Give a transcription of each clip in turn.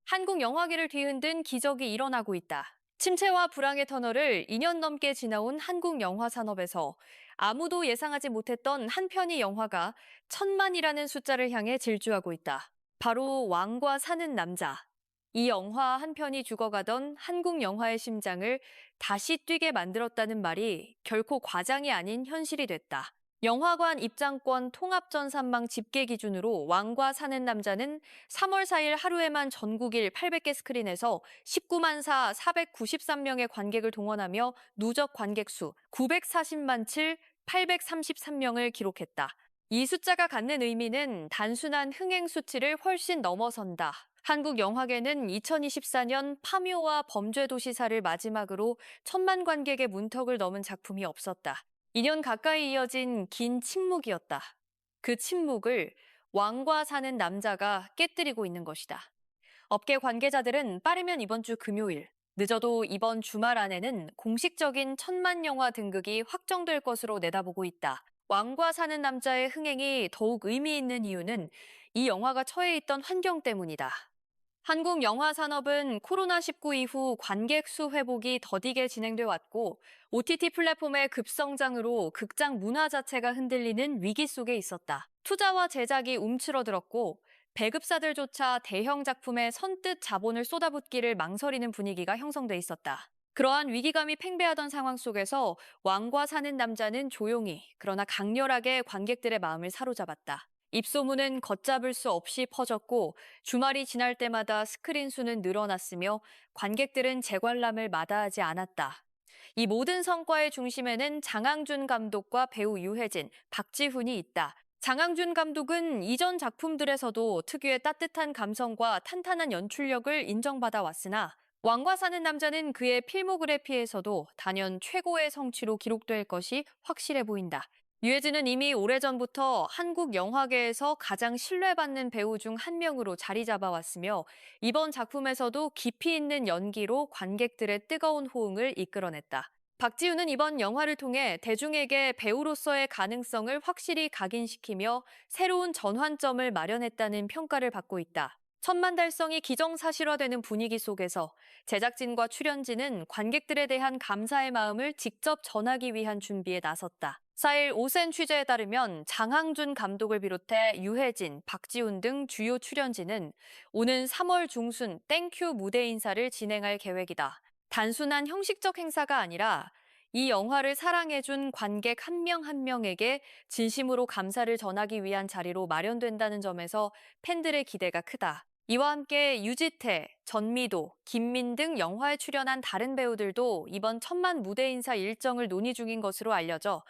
한국 영화계를 뒤흔든 기적이 일어나고 있다. 침체와 불황의 터널을 2년 넘게 지나온 한국 영화 산업에서 아무도 예상하지 못했던 한 편의 영화가 1,000만이라는 숫자를 향해 질주하고 있다. 바로 왕과 사는 남자. 이 영화 한 편이 죽어가던 한국 영화의 심장을 다시 뛰게 만들었다는 말이 결코 과장이 아닌 현실이 됐다. 영화관 입장권 통합전산망 집계 기준으로 왕과 사는 남자는 3월 4일 하루에만 전국일 800개 스크린에서 19만 493명의 관객을 동원하며 누적 관객 수 940만 7 833명을 기록했다. 이 숫자가 갖는 의미는 단순한 흥행 수치를 훨씬 넘어선다. 한국 영화계는 2024년 파묘와 범죄도시사를 마지막으로 1,000만 관객의 문턱을 넘은 작품이 없었다. 2년 가까이 이어진 긴 침묵이었다. 그 침묵을 왕과 사는 남자가 깨뜨리고 있는 것이다. 업계 관계자들은 빠르면 이번 주 금요일, 늦어도 이번 주말 안에는 공식적인 1,000만 영화 등극이 확정될 것으로 내다보고 있다. 왕과 사는 남자의 흥행이 더욱 의미 있는 이유는 이 영화가 처해 있던 환경 때문이다. 한국 영화 산업은 코로나19 이후 관객 수 회복이 더디게 진행돼 왔고 OTT 플랫폼의 급성장으로 극장 문화 자체가 흔들리는 위기 속에 있었다. 투자와 제작이 움츠러들었고 배급사들조차 대형 작품에 선뜻 자본을 쏟아붓기를 망설이는 분위기가 형성돼 있었다. 그러한 위기감이 팽배하던 상황 속에서 왕과 사는 남자는 조용히 그러나 강렬하게 관객들의 마음을 사로잡았다. 입소문은 걷잡을 수 없이 퍼졌고 주말이 지날 때마다 스크린 수는 늘어났으며 관객들은 재관람을 마다하지 않았다. 이 모든 성과의 중심에는 장항준 감독과 배우 유해진, 박지훈이 있다. 장항준 감독은 이전 작품들에서도 특유의 따뜻한 감성과 탄탄한 연출력을 인정받아 왔으나 왕과 사는 남자는 그의 필모그래피에서도 단연 최고의 성취로 기록될 것이 확실해 보인다. 유해진은 이미 오래전부터 한국 영화계에서 가장 신뢰받는 배우 중 한 명으로 자리 잡아왔으며 이번 작품에서도 깊이 있는 연기로 관객들의 뜨거운 호응을 이끌어냈다. 박지훈은 이번 영화를 통해 대중에게 배우로서의 가능성을 확실히 각인시키며 새로운 전환점을 마련했다는 평가를 받고 있다. 1,000만 달성이 기정사실화되는 분위기 속에서 제작진과 출연진은 관객들에 대한 감사의 마음을 직접 전하기 위한 준비에 나섰다. 4일 오센 취재에 따르면 장항준 감독을 비롯해 유해진, 박지훈 등 주요 출연진은 오는 3월 중순 땡큐 무대 인사를 진행할 계획이다. 단순한 형식적 행사가 아니라 이 영화를 사랑해준 관객 한 명 한 명에게 진심으로 감사를 전하기 위한 자리로 마련된다는 점에서 팬들의 기대가 크다. 이와 함께 유지태, 전미도, 김민 등 영화에 출연한 다른 배우들도 이번 1,000만 무대 인사 일정을 논의 중인 것으로 알려져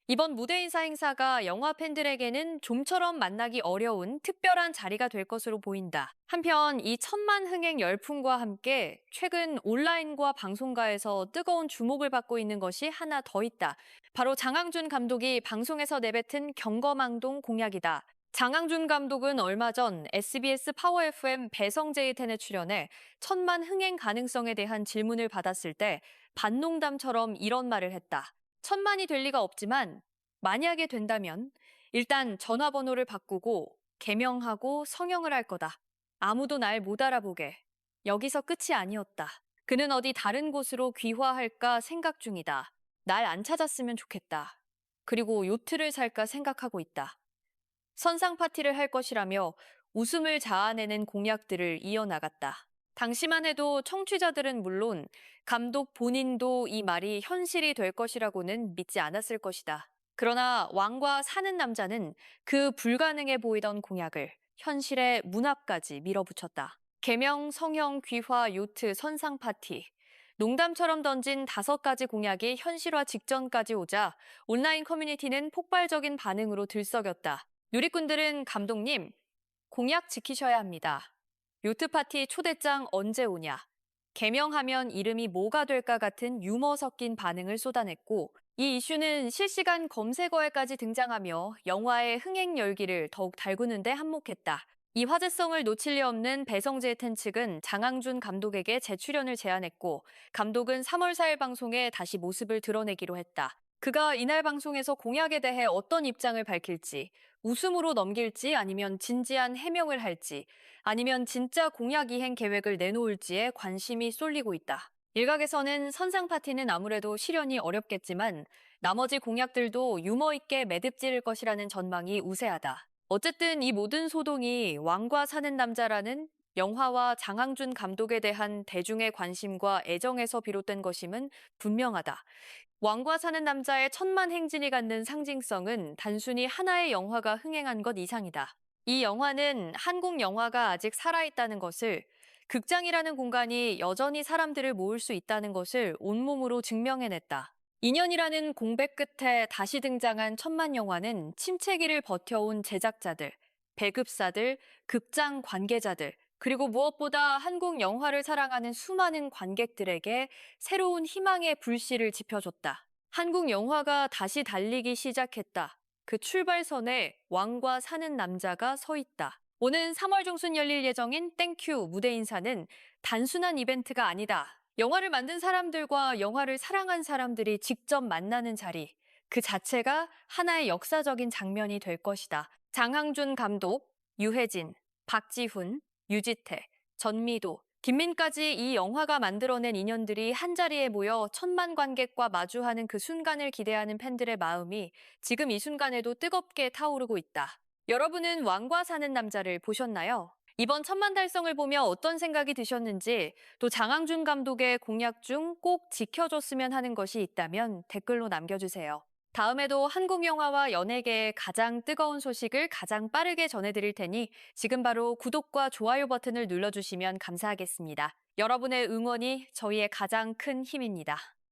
이번 무대 인사 행사가 영화 팬들에게는 좀처럼 만나기 어려운 특별한 자리가 될 것으로 보인다. 한편 이 1,000만 흥행 열풍과 함께 최근 온라인과 방송가에서 뜨거운 주목을 받고 있는 것이 하나 더 있다. 바로 장항준 감독이 방송에서 내뱉은 경거망동 공약이다. 장항준 감독은 얼마 전 SBS 파워 FM 배성재의 텐에 출연해 1,000만 흥행 가능성에 대한 질문을 받았을 때 반농담처럼 이런 말을 했다. 1,000만이 될 리가 없지만 만약에 된다면 일단 전화번호를 바꾸고 개명하고 성형을 할 거다. 아무도 날 못 알아보게. 여기서 끝이 아니었다. 그는 어디 다른 곳으로 귀화할까 생각 중이다. 날 안 찾았으면 좋겠다. 그리고 요트를 살까 생각하고 있다. 선상 파티를 할 것이라며 웃음을 자아내는 공약들을 이어나갔다. 당시만 해도 청취자들은 물론 감독 본인도 이 말이 현실이 될 것이라고는 믿지 않았을 것이다. 그러나 왕과 사는 남자는 그 불가능해 보이던 공약을 현실의 문 앞까지 밀어붙였다. 개명, 성형, 귀화, 요트, 선상 파티. 농담처럼 던진 5가지 공약이 현실화 직전까지 오자 온라인 커뮤니티는 폭발적인 반응으로 들썩였다. 누리꾼들은 감독님, 공약 지키셔야 합니다. 요트 파티 초대장 언제 오냐? 개명하면 이름이 뭐가 될까 같은 유머 섞인 반응을 쏟아냈고 이 이슈는 실시간 검색어에까지 등장하며 영화의 흥행 열기를 더욱 달구는 데 한몫했다. 이 화제성을 놓칠 리 없는 배성재 텐 측은 장항준 감독에게 재출연을 제안했고 감독은 3월 4일 방송에 다시 모습을 드러내기로 했다. 그가 이날 방송에서 공약에 대해 어떤 입장을 밝힐지, 웃음으로 넘길지 아니면 진지한 해명을 할지, 아니면 진짜 공약 이행 계획을 내놓을지에 관심이 쏠리고 있다. 일각에서는 선상 파티는 아무래도 실현이 어렵겠지만 나머지 공약들도 유머 있게 매듭지을 것이라는 전망이 우세하다. 어쨌든 이 모든 소동이 왕과 사는 남자라는 영화와 장항준 감독에 대한 대중의 관심과 애정에서 비롯된 것임은 분명하다. 왕과 사는 남자의 천만 행진이 갖는 상징성은 단순히 하나의 영화가 흥행한 것 이상이다. 이 영화는 한국 영화가 아직 살아있다는 것을, 극장이라는 공간이 여전히 사람들을 모을 수 있다는 것을 온몸으로 증명해냈다. 2년이라는 공백 끝에 다시 등장한 천만 영화는 침체기를 버텨온 제작자들, 배급사들, 극장 관계자들, 그리고 무엇보다 한국 영화를 사랑하는 수많은 관객들에게 새로운 희망의 불씨를 지펴줬다. 한국 영화가 다시 달리기 시작했다. 그 출발선에 왕과 사는 남자가 서 있다. 오는 3월 중순 열릴 예정인 땡큐 무대 인사는 단순한 이벤트가 아니다. 영화를 만든 사람들과 영화를 사랑한 사람들이 직접 만나는 자리, 그 자체가 하나의 역사적인 장면이 될 것이다. 장항준 감독, 유해진, 박지훈, 유지태, 전미도, 김민까지 이 영화가 만들어낸 인연들이 한자리에 모여 천만 관객과 마주하는 그 순간을 기대하는 팬들의 마음이 지금 이 순간에도 뜨겁게 타오르고 있다. 여러분은 왕과 사는 남자를 보셨나요? 이번 천만 달성을 보며 어떤 생각이 드셨는지, 또 장항준 감독의 공약 중 꼭 지켜줬으면 하는 것이 있다면 댓글로 남겨주세요. 다음에도 한국 영화와 연예계의 가장 뜨거운 소식을 가장 빠르게 전해드릴 테니 지금 바로 구독과 좋아요 버튼을 눌러주시면 감사하겠습니다. 여러분의 응원이 저희의 가장 큰 힘입니다.